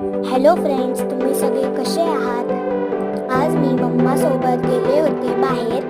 Hello friends, तुम्ही सगळे कसे आहात? आज मी मम्मासोबत गेले होते बाहेर